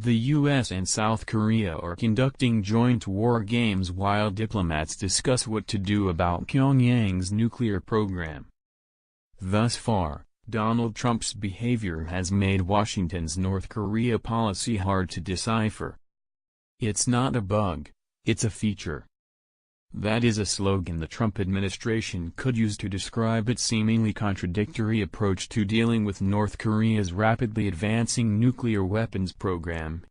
The US and South Korea are conducting joint war games while diplomats discuss what to do about Pyongyang's nuclear program. Thus far, Donald Trump's behavior has made Washington's North Korea policy hard to decipher. It's not a bug, it's a feature. That is a slogan the Trump administration could use to describe its seemingly contradictory approach to dealing with North Korea's rapidly advancing nuclear weapons program.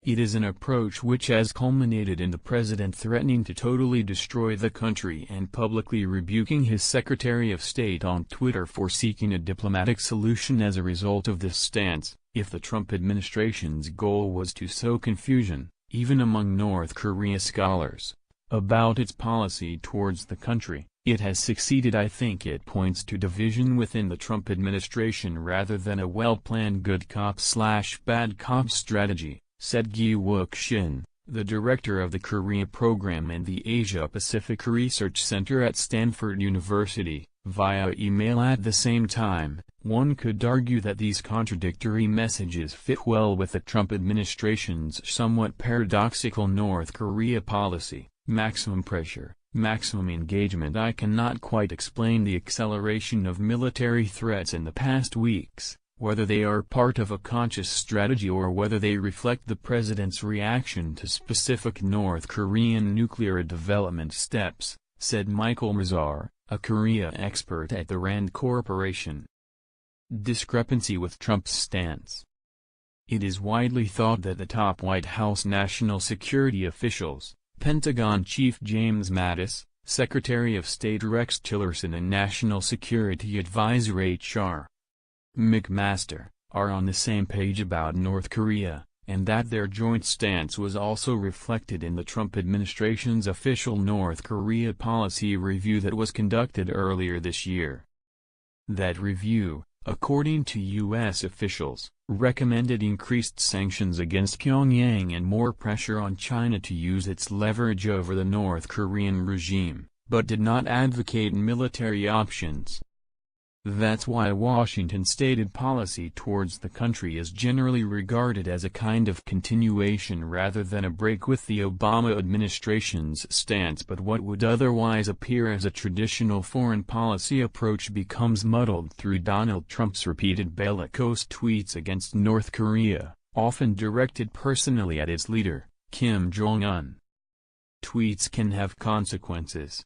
It is an approach which has culminated in the president threatening to totally destroy the country and publicly rebuking his Secretary of State on Twitter for seeking a diplomatic solution as a result of this stance. If the Trump administration's goal was to sow confusion, even among North Korea scholars, about its policy towards the country, it has succeeded. I think it points to division within the Trump administration rather than a well-planned good cop/bad cop strategy, said Gi-wook Shin, the director of the Korea program and the Asia-Pacific Research Center at Stanford University, via email. At the same time, one could argue that these contradictory messages fit well with the Trump administration's somewhat paradoxical North Korea policy. Maximum pressure, maximum engagement. I cannot quite explain the acceleration of military threats in the past weeks, whether they are part of a conscious strategy or whether they reflect the president's reaction to specific North Korean nuclear development steps, said Michael Mazarr, a Korea expert at the Rand Corporation. Discrepancy with Trump's stance. It is widely thought that the top White House national security officials, Pentagon Chief James Mattis, Secretary of State Rex Tillerson and National Security Advisor H.R. McMaster, are on the same page about North Korea, and that their joint stance was also reflected in the Trump administration's official North Korea policy review that was conducted earlier this year. That review, according to U.S. officials, recommended increased sanctions against Pyongyang and more pressure on China to use its leverage over the North Korean regime, but did not advocate military options. That's why Washington's stated policy towards the country is generally regarded as a kind of continuation rather than a break with the Obama administration's stance. But what would otherwise appear as a traditional foreign policy approach becomes muddled through Donald Trump's repeated bellicose tweets against North Korea, often directed personally at its leader, Kim Jong-un. Tweets can have consequences.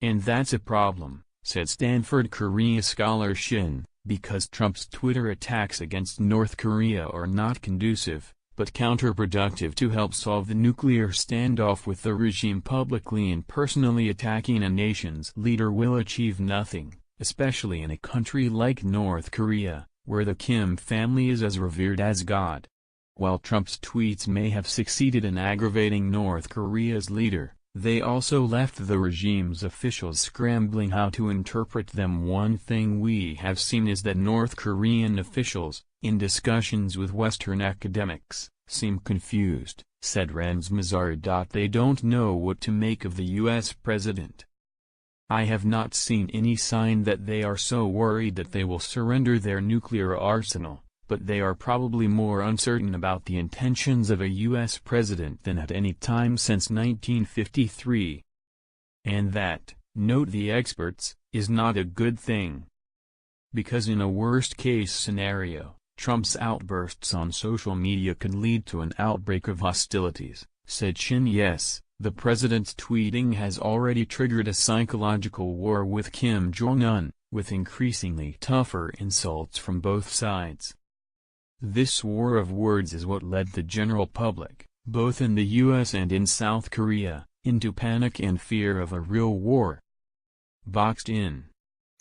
And that's a problem, said Stanford Korea scholar Shin, because Trump's Twitter attacks against North Korea are not conducive, but counterproductive to help solve the nuclear standoff with the regime. Publicly and personally attacking a nation's leader will achieve nothing, especially in a country like North Korea, where the Kim family is as revered as God. While Trump's tweets may have succeeded in aggravating North Korea's leader, they also left the regime's officials scrambling how to interpret them. One thing we have seen is that North Korean officials, in discussions with Western academics, seem confused, said Michael Mazarr. They don't know what to make of the U.S. president. I have not seen any sign that they are so worried that they will surrender their nuclear arsenal, but they are probably more uncertain about the intentions of a U.S. president than at any time since 1953. And that, note the experts, is not a good thing. Because in a worst-case scenario, Trump's outbursts on social media could lead to an outbreak of hostilities, said Shin. Yes, the president's tweeting has already triggered a psychological war with Kim Jong-un, with increasingly tougher insults from both sides. This war of words is what led the general public, both in the U.S. and in South Korea, into panic and fear of a real war. Boxed in.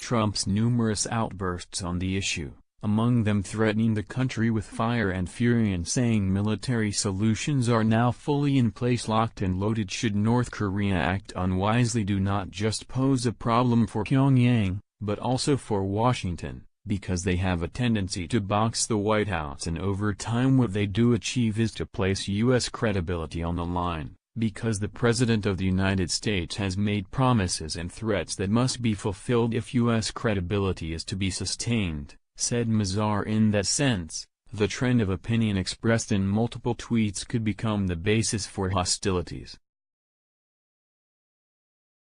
Trump's numerous outbursts on the issue, among them threatening the country with fire and fury and saying military solutions are now fully in place, locked and loaded should North Korea act unwisely, do not just pose a problem for Pyongyang, but also for Washington, because they have a tendency to box the White House, and over time what they do achieve is to place U.S. credibility on the line, because the President of the United States has made promises and threats that must be fulfilled if U.S. credibility is to be sustained, said Mazarr. In that sense, The trend of opinion expressed in multiple tweets could become the basis for hostilities.